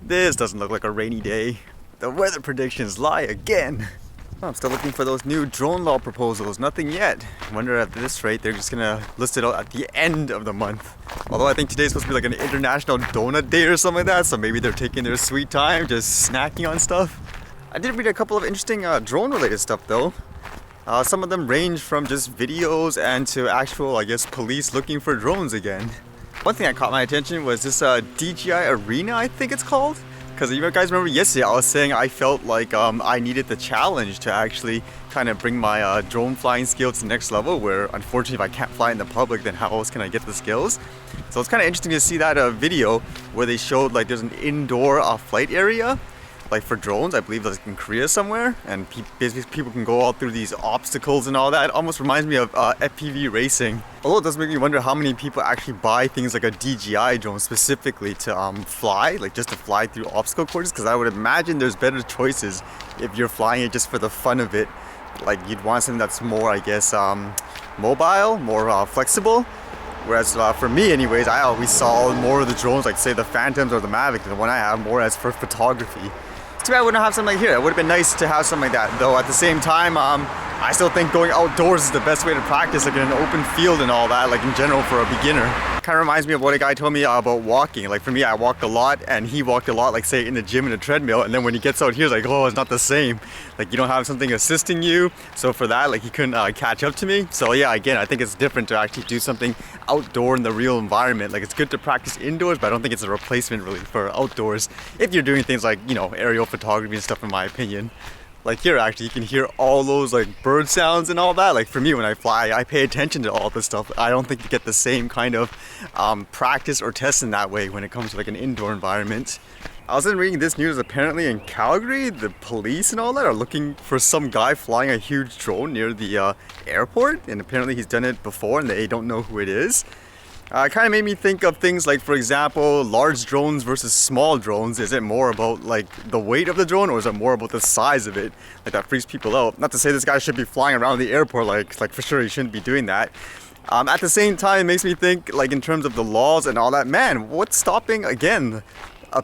This doesn't look like a rainy day. The weather predictions lie again. I'm still looking for those new drone law proposals. Nothing yet. I wonder at this rate they're just gonna list it out at the end of the month. Although I think today's supposed to be like an international donut day or something like that, so maybe they're taking their sweet time, just snacking on stuff. I did read a couple of interesting drone related stuff though. Some of them range from just videos and to actual, I guess, police looking for drones again. One thing that caught my attention was this DJI Arena, I think it's called. Because you guys remember yesterday I was saying I felt like I needed the challenge to actually kind of bring my drone flying skills to the next level, where unfortunately if I can't fly in the public, then how else can I get the skills? So it's kind of interesting to see that video where they showed like there's an indoor flight area like for drones, I believe like in Korea somewhere, and basically people can go all through these obstacles and all that. It almost reminds me of FPV racing. Although it does make me wonder how many people actually buy things like a DJI drone specifically to fly, like just to fly through obstacle courses, because I would imagine there's better choices if you're flying it just for the fun of it. Like you'd want something that's more, I guess, mobile, more flexible. Whereas for me anyways, I always saw more of the drones, like say the Phantoms or the Mavic, the one I have more as for photography. Too bad I wouldn't have something like here. It would have been nice to have something like that. Though at the same time, I still think going outdoors is the best way to practice, like in an open field and all that, like in general for a beginner. Kind of reminds me of what a guy told me about walking. Like for me, I walked a lot and he walked a lot, like say in the gym in a treadmill. And then when he gets out here, it's like, oh, it's not the same. Like you don't have something assisting you. So for that, like he couldn't catch up to me. So yeah, again, I think it's different to actually do something outdoor in the real environment. Like it's good to practice indoors, but I don't think it's a replacement really for outdoors if you're doing things like, you know, aerial photography and stuff, in my opinion. Like here actually you can hear all those like bird sounds and all that. Like for me when I fly, I pay attention to all this stuff. I don't think you get the same kind of practice or test in that way when it comes to like an indoor environment. I was reading this news, apparently in Calgary, the police and all that are looking for some guy flying a huge drone near the airport, and apparently he's done it before and they don't know who it is. It kind of made me think of things like, for example, large drones versus small drones. Is it more about like the weight of the drone, or is it more about the size of it? Like that freaks people out. Not to say this guy should be flying around the airport, like for sure he shouldn't be doing that. At the same time, it makes me think, like in terms of the laws and all that, man, what's stopping, again,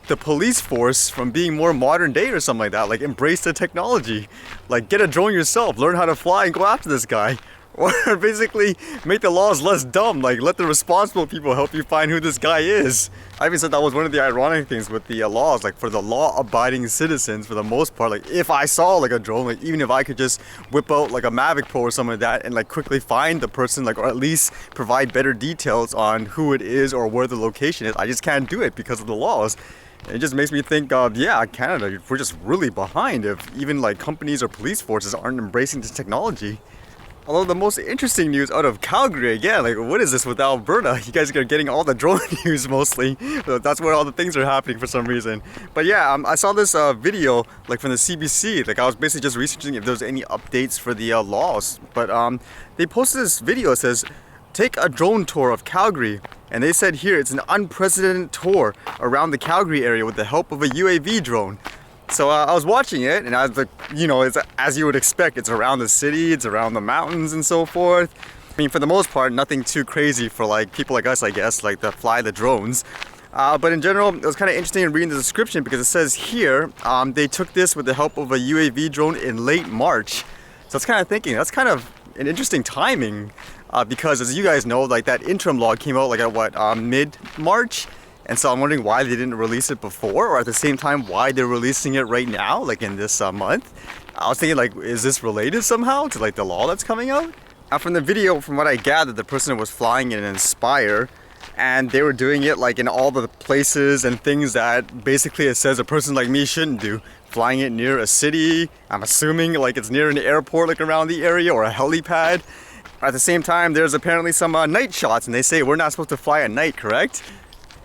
the police force from being more modern day or something like that? Like embrace the technology. Like get a drone yourself, learn how to fly and go after this guy. Or basically make the laws less dumb, like let the responsible people help you find who this guy is. I even said that was one of the ironic things with the laws, like for the law-abiding citizens, for the most part, like if I saw like a drone, like even if I could just whip out like a Mavic Pro or something like that and like quickly find the person, like, or at least provide better details on who it is or where the location is, I just can't do it because of the laws. It just makes me think of, yeah, Canada, we're just really behind if even like companies or police forces aren't embracing this technology. Although the most interesting news out of Calgary, again, like what is this with Alberta? You guys are getting all the drone news mostly. That's where all the things are happening for some reason. But yeah, I saw this video like from the CBC. Like I was basically just researching if there's any updates for the laws. But they posted this video that says, take a drone tour of Calgary. And they said here it's an unprecedented tour around the Calgary area with the help of a UAV drone. So I was watching it, and I was like, you know, it's as you would expect. It's around the city, it's around the mountains and so forth. I mean, for the most part, nothing too crazy for like people like us, I guess, like that fly the drones. But in general, it was kind of interesting in reading the description because it says here they took this with the help of a UAV drone in late March. So it's kind of thinking that's kind of an interesting timing because, as you guys know, like that interim law came out like at what mid-March. And so I'm wondering why they didn't release it before, or at the same time why they're releasing it right now, like in this month. I was thinking like, is this related somehow to like the law that's coming out? Now from the video, from what I gathered, the person was flying in an Inspire, and they were doing it like in all the places and things that basically it says a person like me shouldn't do. Flying it near a city, I'm assuming like it's near an airport, like around the area, or a helipad. At the same time, there's apparently some night shots, and they say we're not supposed to fly at night, correct?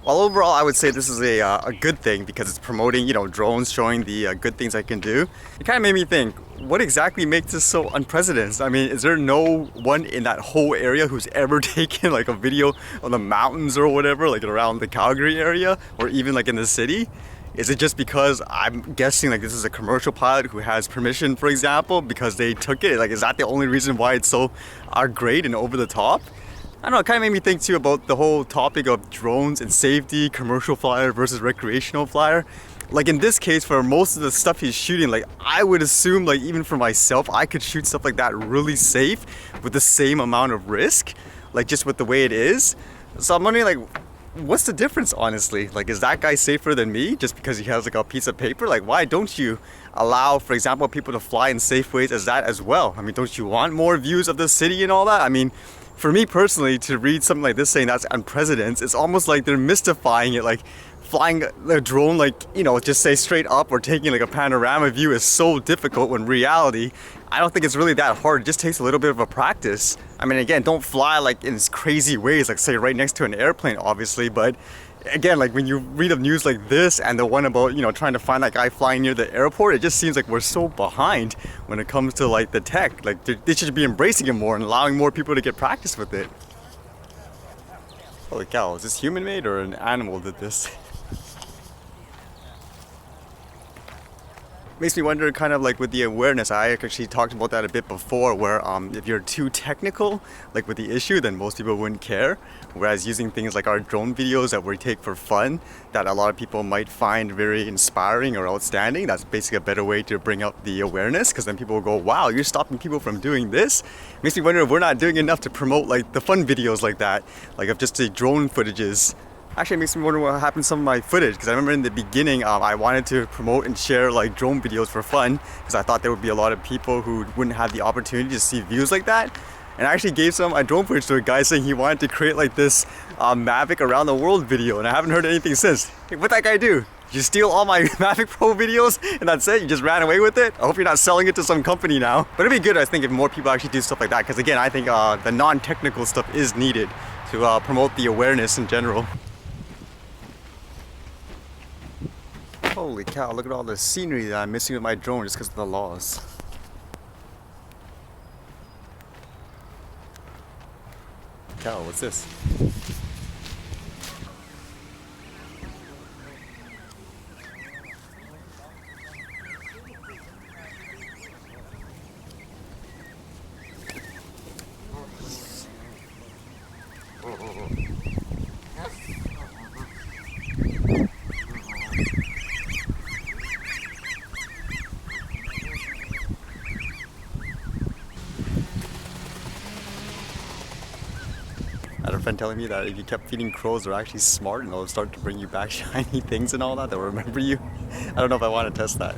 Well, overall, I would say this is a good thing because it's promoting, you know, drones, showing the good things I can do. It kind of made me think, what exactly makes this so unprecedented? I mean, is there no one in that whole area who's ever taken like a video on the mountains or whatever, like around the Calgary area, or even like in the city? Is it just because I'm guessing like this is a commercial pilot who has permission, for example, because they took it? Like, is that the only reason why it's so great and over the top? I don't know, it kind of made me think too about the whole topic of drones and safety, commercial flyer versus recreational flyer. Like in this case, for most of the stuff he's shooting, like I would assume, like even for myself, I could shoot stuff like that really safe with the same amount of risk, like just with the way it is. So I'm wondering, like, what's the difference, honestly? Like, is that guy safer than me just because he has like a piece of paper? Like, why don't you allow, for example, people to fly in safe ways as that as well? I mean, don't you want more views of the city and all that? I mean, for me personally, to read something like this saying that's unprecedented, it's almost like they're mystifying it. Like, flying a drone, like, you know, just say straight up or taking like a panorama view is so difficult, when reality, I don't think it's really that hard. It just takes a little bit of a practice. I mean, again, don't fly like in crazy ways, like say right next to an airplane, obviously, but again, like when you read of news like this and the one about, you know, trying to find that guy flying near the airport, it just seems like we're so behind when it comes to like the tech. Like they should be embracing it more and allowing more people to get practice with it. Holy cow, is this human made or an animal did this? Makes me wonder, kind of like with the awareness, I actually talked about that a bit before, where if you're too technical, like with the issue, then most people wouldn't care. Whereas using things like our drone videos that we take for fun, that a lot of people might find very inspiring or outstanding, that's basically a better way to bring up the awareness, because then people will go, wow, you're stopping people from doing this? Makes me wonder if we're not doing enough to promote like the fun videos like that, like of just the drone footages. Actually, it makes me wonder what happened to some of my footage, because I remember in the beginning I wanted to promote and share like drone videos for fun, because I thought there would be a lot of people who wouldn't have the opportunity to see views like that. And I actually gave some drone footage to a guy saying he wanted to create like this Mavic around the world video, and I haven't heard anything since. Hey, what'd that guy do? Did you steal all my Mavic Pro videos and that's it? You just ran away with it? I hope you're not selling it to some company now. But it'd be good, I think, if more people actually do stuff like that, because again, I think the non-technical stuff is needed to promote the awareness in general. Holy cow, look at all the scenery that I'm missing with my drone just because of the laws. Cow, what's this? I had a friend telling me that if you kept feeding crows, they're actually smart and they'll start to bring you back shiny things and all that. They'll remember you. I don't know if I want to test that.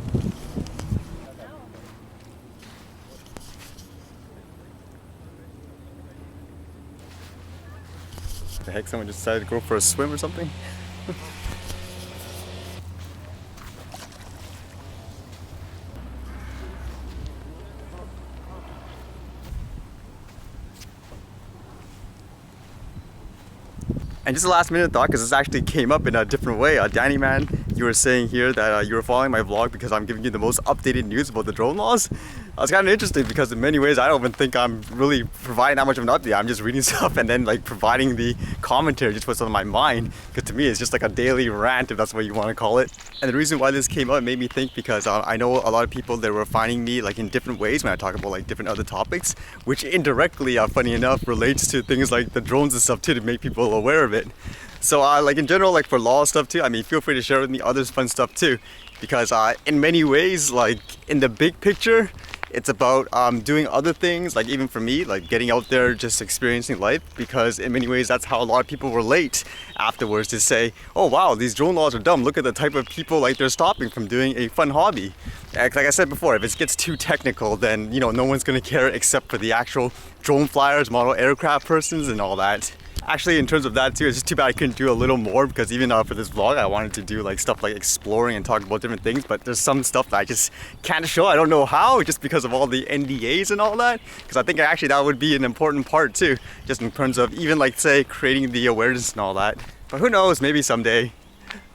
The heck, someone just decided to go for a swim or something? And just a last minute thought, because this actually came up in a different way. Danny man, you were saying here that you were following my vlog because I'm giving you the most updated news about the drone laws. I was kind of interested because in many ways I don't even think I'm really providing that much of an update. I'm just reading stuff and then like providing the commentary, just what's on my mind. Because to me it's just like a daily rant, if that's what you want to call it. And the reason why this came up, it made me think because I know a lot of people that were finding me like in different ways when I talk about like different other topics, which indirectly, funny enough, relates to things like the drones and stuff too, to make people aware of it. So like in general, like for law stuff too, I mean, feel free to share with me others fun stuff too, because in many ways, like in the big picture, it's about doing other things, like even for me, like getting out there, just experiencing life, because in many ways that's how a lot of people relate afterwards, to say, oh wow, these drone laws are dumb, look at the type of people like they're stopping from doing a fun hobby. Like I said before, if it gets too technical, then you know no one's gonna care except for the actual drone flyers, model aircraft persons and all that. Actually, in terms of that too, it's just too bad I couldn't do a little more, because even for this vlog I wanted to do like stuff like exploring and talk about different things, but there's some stuff that I just can't show. I don't know how, just because of all the NDAs and all that, because I think actually that would be an important part too, just in terms of even like say creating the awareness and all that. But who knows, maybe someday.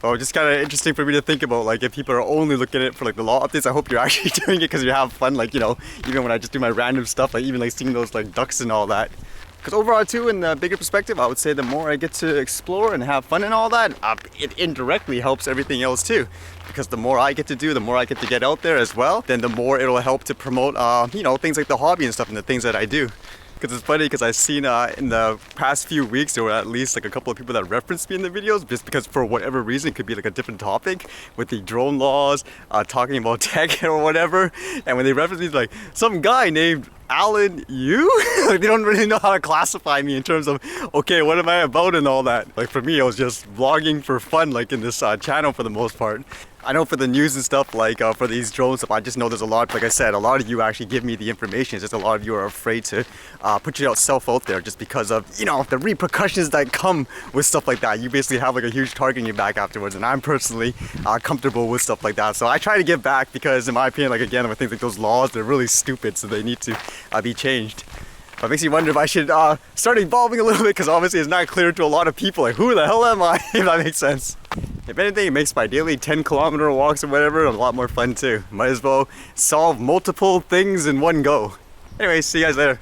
But it's just kind of interesting for me to think about, like if people are only looking at it for like the law updates, I hope you're actually doing it because you have fun, like, you know, even when I just do my random stuff, like even like seeing those like ducks and all that. Because overall too, in the bigger perspective, I would say the more I get to explore and have fun and all that, it indirectly helps everything else too. Because the more I get to do, the more I get to get out there as well, then the more it'll help to promote, you know, things like the hobby and stuff and the things that I do. Because it's funny because I've seen in the past few weeks there were at least like a couple of people that referenced me in the videos just because for whatever reason it could be like a different topic with the drone laws, talking about tech or whatever. And when they reference me, it's like some guy named Alan Yu? Like they don't really know how to classify me in terms of, okay, what am I about and all that. Like for me, I was just vlogging for fun, like in this channel for the most part. I know for the news and stuff, like for these drone stuff, I just know there's a lot, like I said, a lot of you actually give me the information. It's just a lot of you are afraid to put yourself out there just because of, you know, the repercussions that come with stuff like that. You basically have like a huge target in your back afterwards, and I'm personally comfortable with stuff like that. So I try to give back because in my opinion, like again, I think like those laws, they're really stupid, so they need to be changed. But it makes me wonder if I should start evolving a little bit because obviously it's not clear to a lot of people, like who the hell am I, if that makes sense. If anything, it makes my daily 10-kilometer walks or whatever a lot more fun too. Might as well solve multiple things in one go. Anyways, see you guys later.